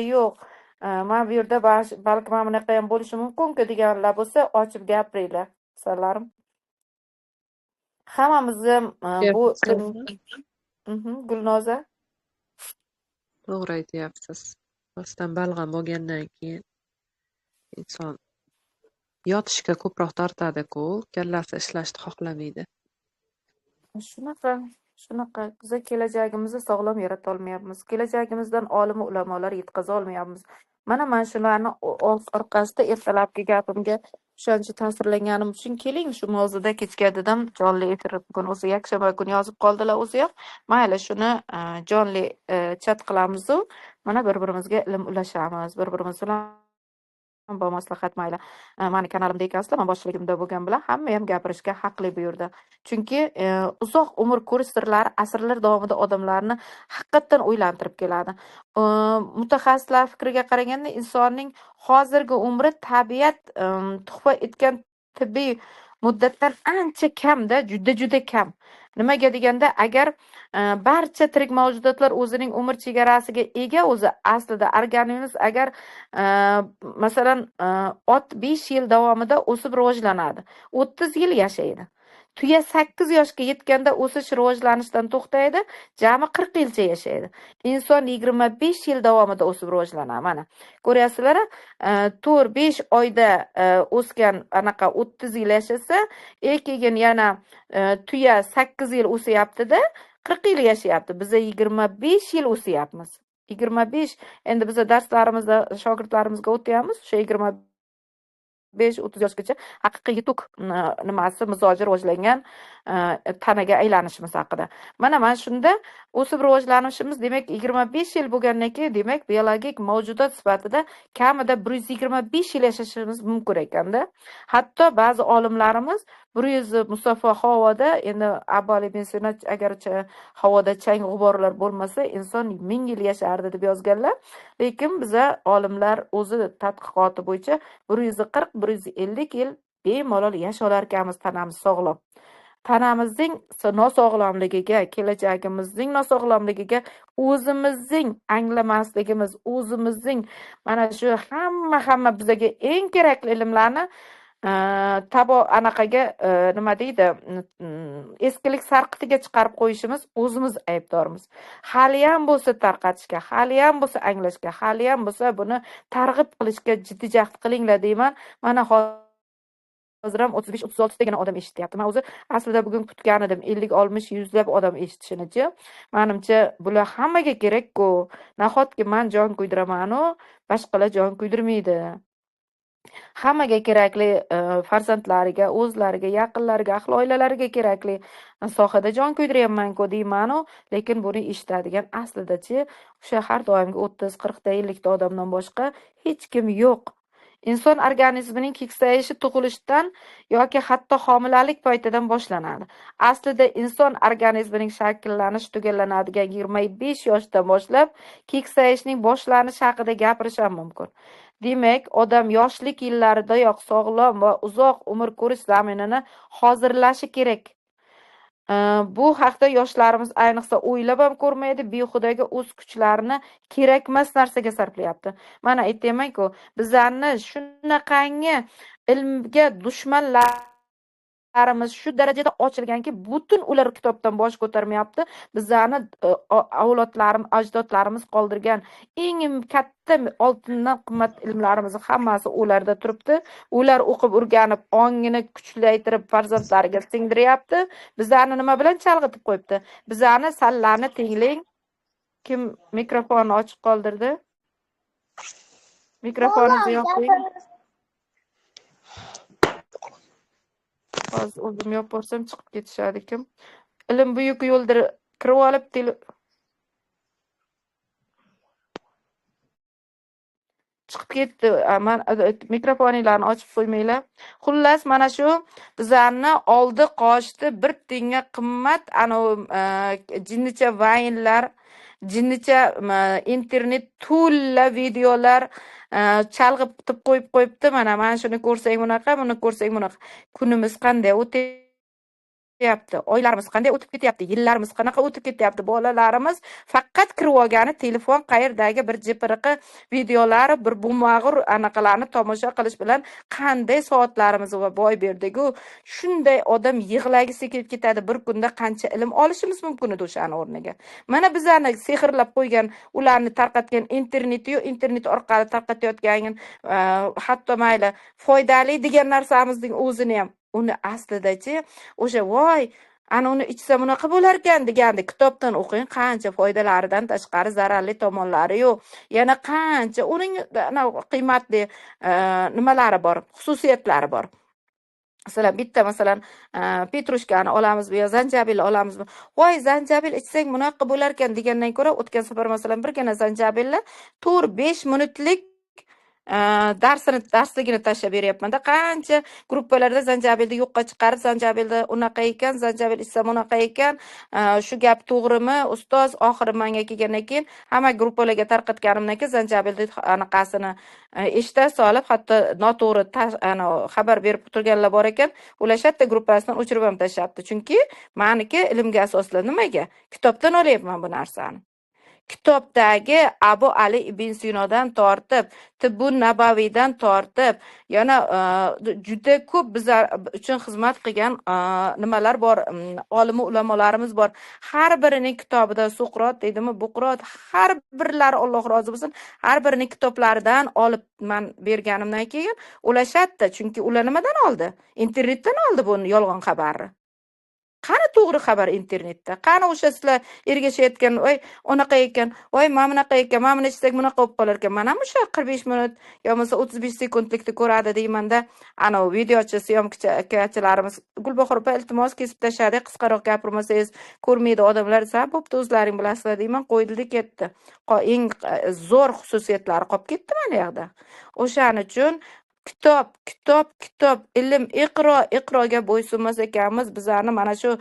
yo'q, mana bu yerda balki mana bunaqa ham bo'lishi mumkin-ku deganlar bo'lsa, ochib gapiringlar, qizalarim. Hammamizni bu Gulnoza. To'g'ri aytyapsiz. Rostdan balg'am bo'lgandan keyin inson yotishga ko'proq tortadi-ku, kallasi ishlashni xohlamaydi. Shunaqa. Biz kelajagimizni sog'lom yarata olmayapmiz. Kelajagimizdan olim ulamolar yetkaza olmayapmiz. Mana shularni orqasida ertalabki gapimga o'shancha ta'sirlanganim uchun keling shu mavzuda kechga dedim jonli efir bugun o'zi yakshanba kuni yozib qoldilar o'zi ham. Mayli shuni jonli chat qilamiz-u, mana bir-birimizga ilm ulashamiz, bir-birimiz bilan maslahat mayli. Mani kanalimda ekansizlar, men boshligimda bo'lgan bilan hamma ham gapirishga haqli bu yerda. Chunki uzoq umr ko'rish sirlari asrlar davomida odamlarni haqiqatdan o'ylantirib keladi. Mutaxassislar fikriga qaraganda insonning hozirgi umri tabiat tuhfa etgan tibbiy muddatdan ancha kamda, juda kam. Nimaga deganda, agar barcha tirik mavjudotlar o'zining umr chegarasiga ega o'zi aslida organizm agar masalan ot 5 yil davomida o'sib rivojlanadi, 30 yil yashaydi. Tuya 8 yoshga yetganda o'sish rivojlanishdan to'xtaydi, jami 40 yilcha yashaydi. Inson 25 yil davomida o'sib rivojlanadi. Mana ko'ryapsizlar, 4-5 oyda o'sgan anaqa 30 yil yashasa, keyin yana tuya 8 yil o'syapti-da, 40 yil yashayapti. Biz 25 yil o'syapmiz. 25. Endi biz darslarimizda shogirdlarimizga o'tyapmiz. O'sha 25-30 yoshgacha haqiqiy yutuq nimasi mizoji rivojlangan tanaga aylanishimiz haqida. Mana shunda o'sib rivojlanishimiz, demak 25 yil bo'lgandan keyin, demak biologik mavjudot sifatida kamida 125 yil yashashimiz mumkin ekanda. Hatto ba'zi olimlarimiz 100 musaffo havoda, endi avvaliy bensinat agarcha havoda chang g'uborlar bo'lmasa, inson 1000 yil yashardi deb yozganlar. Lekin biza olimlar o'zi tadqiqoti bo'yicha 140-150 yil bemalol yasholar ekanmiz, tanamiz sog'lom. Tanamizning nosog'lomligiga, kelajagimizning nosog'lomligiga o'zimizning anglamasligimiz, o'zimizning mana shu hamma bizga eng kerakli ilmlarni anaqaga nima deydi, eskilik sarqitiga chiqarib qo'yishimiz o'zimiz aybdormiz. Hali ham bo'lsa tarqatishga, hali ham bo'lsa anglashga, hali ham bo'lsa buni targ'ib qilishga jiddiy jahd qilinglar deyman. Mana hozir ham 35-36 dagina odam eshityapti. Men o'zi aslida bugun kutgan edim 50-60 yuzlab odam eshitishini-chi. Menimcha bular hammaga kerak-ku. Nahotki men jon kuydiraman-u, boshqalar jon kuydirmaydi. Hammaga kerakli farzandlariga, o'zlariga, yaqinlariga, ahli oilalariga kerakli sohada jon kuydiryapman-ku deyman-u, lekin buni eshitadigan aslida-chi o'sha har doimgi 30-40 ta 50 ta odamdan boshqa hech kim yo'q. Inson organizmining keksayishi tug'ilishdan yoki hatto homilalik paytidan boshlanadi. Aslida inson organizmining shakllanishi tugallanadigan 25 yoshdan boshlab keksayishning boshlanishi haqida gapirish ham mumkin. Demak, odam yoshlik yillaridayoq sog'lom va uzoq umr ko'rish zaminini hozirlashi kerak. Bu haqda yoshlarimiz ayniqsa o'ylab ham ko'rmaydi, behudaga o'z kuchlarini kerakmas narsaga sarflayapti. Mana aytayman-ku, bizlarni shunaqangi ilmga dushmanlarimiz shu darajada ochilganki, butun ular kitobdan bosh ko'tarmayapti. Bizlarni avlodlarimiz, ajdodlarimiz qoldirgan eng katta oltindan qimmat ilmlarimiz hammasi ularda turibdi. Ular o'qib o'rganib, ongini kuchlaytirib farzandlariga singdiryapti. Bizlarni nima bilan chalg'itib qo'yibdi? Bizlarni sallarni tinglang. Kim mikrofonni ochiq qoldirdi? Mikrofoningizni yoping. Hozir o'zim yopib ko'rsam chiqib ketishadi kim. Ilm buyuk yo'ldir kirib olib chiqib ketdi. Men mikrofoninglarni ochib qo'ymanglar. Xullas, mana shu bizlarni oldi qochdi bir tenga qimmat jinnicha vaynlar, jinnicha internet to'la videolar chalg'itib qo'yibdi. Mana shuni ko'rsang bunaqa, buni ko'rsang bunaqa. Kunimiz qanday o'tayapti? ketyapti, oylarimiz qanday o'tib ketyapti, yillarimiz qanaqa o'tib ketyapti. Bolalarimiz faqat kirib olgani telefon qayerdagi bir jipiriqi videolar, bir bumag'ur anaqalarni tomosha qilish bilan qanday soatlarimizni boy berdik-ku. Shunday odam yig'lagisi kelib ketadi. Bir kunda qancha ilm olishimiz mumkin edi o'shani o'rniga. Mana bizani sehrlab qo'ygan, ularni tarqatgan internetyu, internet orqali tarqatayotgan hatto mayli foydali degan narsamizning o'zini ham uni aslida-chi o'sha voy ana uni ichsa bunaqa bo'lar ekan degandi. Kitobdan o'qing, qancha foydalaridan tashqari zararli tomonlari yo'q. Yana qancha uning qiymatli nimalari bor, xususiyatlari bor. Masalan, petrushkani olamizmi yo zanjabil olamizmi? Voy, zanjabil ichsang bunaqa bo'lar ekan degandan ko'ra, o'tgan safar masalan birgina zanjabilni 4-5 minutlik darsligini tashlab beryapman-da. Qancha gruppalarda zanjabilni yo'qqa chiqarib, zanjabilni unaqa ekan, zanjabil ichsam unaqa ekan, shu gap to'g'rimi ustoz? Oxiri menga kelgandan keyin hamma gruppalarga tarqatganimdan keyin zanjabilni anaqasini eshita solib, hatto noto'g'ri xabar berib turganlar bor ekan, ular shatta gruppasidan o'chirib ham tashlabdi. Chunki meniki ilmga asosli. Nimaga? Kitobdan olyapman bu narsani. Kitobdagi Abu Ali ibn Sinodan tortib, Tibbun Nabaviydan tortib, yana juda ko'p bizlar uchun xizmat qilgan nimalar bor, olim ulamolarimiz bor. Har birining kitobida Suqrot deydimi, Buqrot, har birlari Alloh rozi bo'lsin, har birining kitoblaridan olib men berganimdan keyin ulashatdi. Chunki ular nimadan oldi? Internetdan oldi bu yolg'on xabarni. Qani to'g'ri xabar internetda? Qani o'sha sizlar ergashayotgan, voy, unaqa ekan, voy, mana bunaqa ekan, mana buni ichsak bunaqa bo'lib qolar ekan. Mana o'sha 45 minut yo bo'lmasa 35 sekundlikni ko'radi deymanda, ana videochi, syomkachilarimiz Gulbahor opa, iltimos kesib tashladik, qisqaroq gapirmasangiz ko'rmaydi odamlar. Bo'pti, o'zlaring bilasizlar deyman, qo'ydi ketdi. Eng zo'r xususiyatlari qolib ketdi mana bu yerda. O'shaning uchun kitob, ilm, iqroga bo'ysunmas ekanmiz, bizlarni mana shu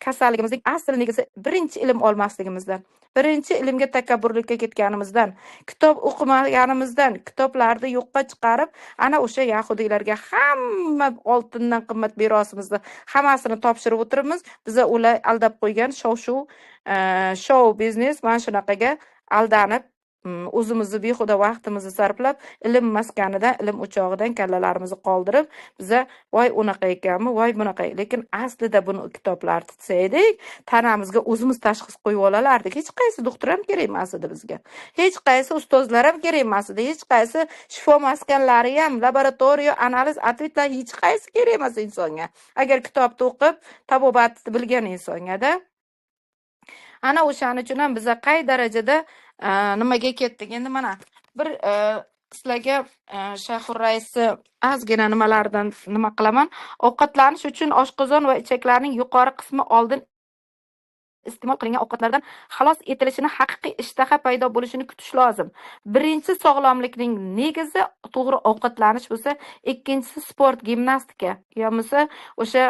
kasalligimizning asl negasi birinchi ilm olmasligimizdan, birinchi ilmga takabburlikka ketganimizdan, kitob o'qimaganimizdan, kitoblarni yo'qqa chiqarib, ana o'sha yahudiylarga hamma oltindan qimmat merosimizni hammasini topshirib o'tiribmiz. Biza ular aldab qo'ygan shou biznes mana shunaqaga aldanib, o'zimizni behuda vaqtimizni sarflab, ilm maskanidan, ilm o'chog'idan kallalarimizni qoldirib, biza voy unaqa ekanmi, voy bunaqa. Lekin aslida buni kitoblarni tutsaydik, tanamizga o'zimiz tashxis qo'yib olalardik. Hech qaysi doktor ham kerak emas edi bizga. Hech qaysi ustozlar ham kerak emas edi. Hech qaysi shifo maskanlari ham, laboratoriya, analiz, atvetlar hech qaysi kerak emas insonga. Agar kitobni o'qib, tabobatni bilgan insonga-da. Ana o'shaning uchun ham biza qay darajada nimaga ketdik? Endi mana bir sizlarga Shayxur raisi ozgina nimalardan nima qilaman. Ovqatlanish uchun oshqozon va ichaklarning yuqori qismi oldin iste'mol qilingan ovqatlardan xalos etilishini, haqiqiy ishtaha paydo bo'lishini kutish lozim. Birinchi sog'lomlikning negizi to'g'ri ovqatlanish bo'lsa, ikkinchisi sport, gimnastika, yo'misa o'sha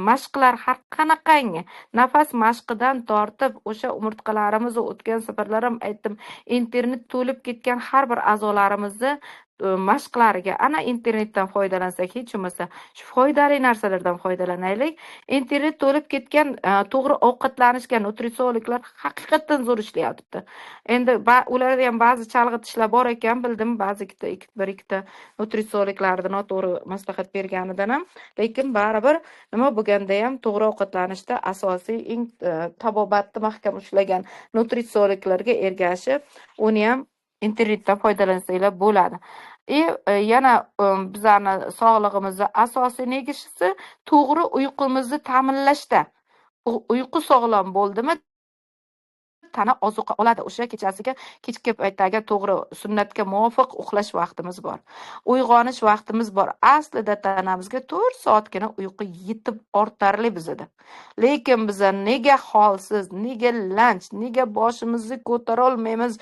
mashqlar har qanaqangi nafas mashqidan tortib, o'sha umurtqalarimizni o'tgan safarlar ham aytdim, internet to'lib ketgan har bir a'zolarimizni mashqlariga ana internetdan foydalansak, hech bo'lmasa shu foydali narsalardan foydalanaylik. Internet to'lib ketgan to'g'ri ovqatlanishga nutritsiologlar haqiqatan zo'r ishlayapti. Endi ularda ham ba'zi chalg'itishlar bor ekan, bildim, ba'zi bir ikkita nutritsiologlarga noto'g'ri maslahat berganidan ham, lekin baribir nima bo'lganda ham to'g'ri ovqatlanishda asosiy eng tabobatni mahkam ushlagan nutritsiologlarga ergashib, uni ham internetdan foydalansanglar bo'ladi. Yana bizlarni sog'lig'imizni asosiy negishisi to'g'ri uyqumuzni ta'minlashda. Uyqu sog'lom bo'ldimi, tana ozuqa oladi. O'sha kechasiga kechki paytdagi to'g'ri sunnatga muvofiq uxlash vaqtimiz bor. Uyg'onish vaqtimiz bor. Aslida tanamizga 4 soatgina uyqu yetib ortarli bizda. Lekin biz nega holsiz, nega lanch, nega boshimizni ko'tara olmaymiz,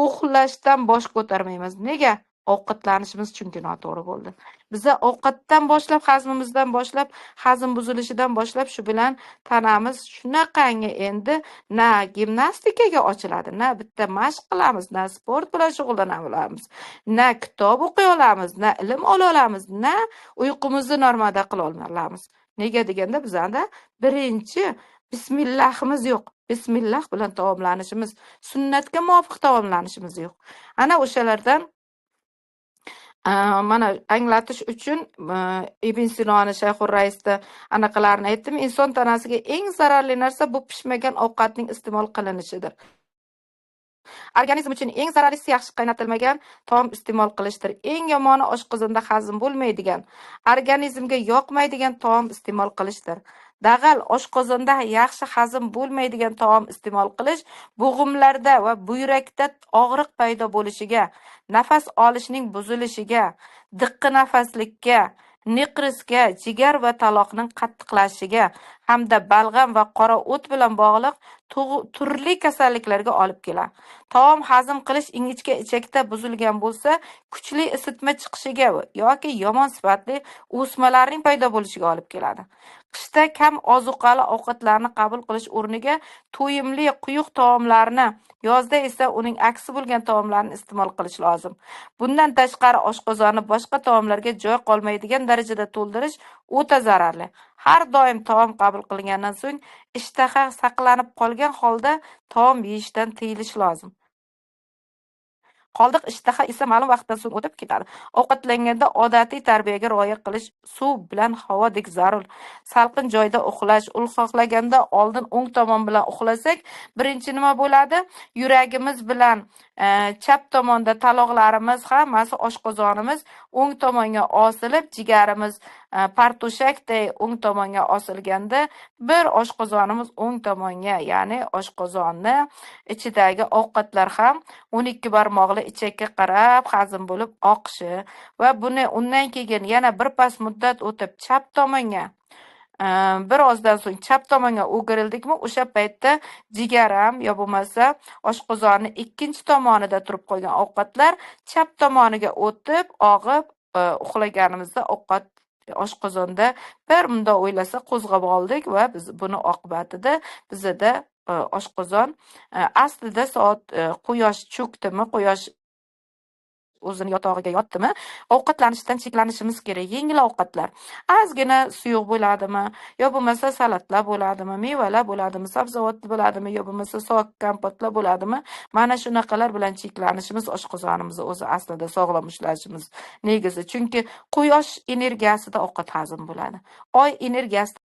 uxlashdan bosh ko'tarmaymiz? Nega? Ovqatlanishimiz chunki noto'g'ri bo'ldi. Biza ovqatdan boshlab, hazmimizdan boshlab, hazm buzilishidan boshlab shu bilan tanamiz shunaqangi endi na gimnastikaga ochiladi, na bitta mashq qilamiz, na sport bilan shug'ullana olamiz, na kitob o'qiy olamiz, na ilm ola olamiz, na uyqumizni normada qila olamiz. Nega deganda bizda birinchi bismillahimiz yo'q. Bismillah bilan taomlanishimiz, sunnatga muvofiq taomlanishimiz yo'q. Ana o'shalardan mana anglatish uchun Ibn Sinoni Shayxur Raisda anaqalarni aytdim. Inson tanasiga eng zararli narsa bu pishmagan ovqatning iste'mol qilinishidir. Organizm uchun eng zararlisi yaxshi qaynatilmagan taom iste'mol qilishdir. Eng yomoni oshqozonda hazm bo'lmaydigan, organizmga yoqmaydigan taom iste'mol qilishdir. Dag'al oshqozonda yaxshi hazm bo'lmaydigan taom iste'mol qilish bo'g'imlarda va buyrakda og'riq paydo bo'lishiga, nafas olishning buzilishiga, diqqi nafaslikka, neqrisga, jigar va taloqning qattiqlashishiga hamda balg'am va qora o't bilan bog'liq turli kasalliklarga olib keladi. Taom hazm qilish ingichka ichakda buzilgan bo'lsa, kuchli isitma chiqishiga yoki yomon sifatli o'smalarning paydo bo'lishiga olib keladi. Qishda kam ozuqali ovqatlarni qabul qilish o'rniga to'yimli quyuq taomlarni, yozda esa uning aksi bo'lgan taomlarni iste'mol qilish lozim. Bundan tashqari oshqozonni boshqa taomlarga joy qolmaydigan darajada to'ldirish o'ta zararli. Har doim taom qabul qilingandan so'ng ishtaha saqlanib qolgan holda taom yeyishdan tiyilish lozim. Qoldiq ishtaha esa ma'lum vaqtdan so'ng o'tib ketadi. Ovqatlanganda odatiy tarbiyaga rioya qilish suv bilan havodek zarur. Salqin joyda uxlash, xohlaganda oldin o'ng tomon bilan uxlasak, birinchi nima bo'ladi? Yuragimiz bilan chap tomonda taloqlarimiz hammasi oshqozonimiz o'ng tomonga osilib, jigarimiz partoshakday o'ng tomonga osilganda bir oshqozonimiz o'ng tomonga, ya'ni oshqozonni ichidagi ovqatlar ham 12 barmoqli ichakka qarab hazm bo'lib oqishi va buni undan keyin yana bir pas muddat o'tib chap tomonga bir ozdan so'ng chap tomonga o'girildikmi, o'sha paytda jigaram yo bo'lmasa oshqozonni ikkinchi tomonida turib qolgan ovqatlar chap tomoniga o'tib, og'ib, uxlaganimizda ovqat oshqozonda bir mundoq o'ylasa qo'zg'ab oldik va biz buni oqibatida bizda oshqozon aslida soat quyosh cho'kdimi, quyosh o'zini yotog'iga yotdimi, ovqatlanishdan cheklanishimiz kerak. Yengil ovqatlar, ozgina suyuq bo'ladimi, yo bo'lmasa salatlar bo'ladimi, mevalar bo'ladimi, sabzavot bo'ladimi, yo bo'lmasa sok, kompotlar bo'ladimi, mana shunaqalar bilan cheklanishimiz oshqozonimizni o'zi aslida sog'lom ushlashimiz negizi. Chunki quyosh energiyasida ovqat hazm bo'ladi. Oy energiyasida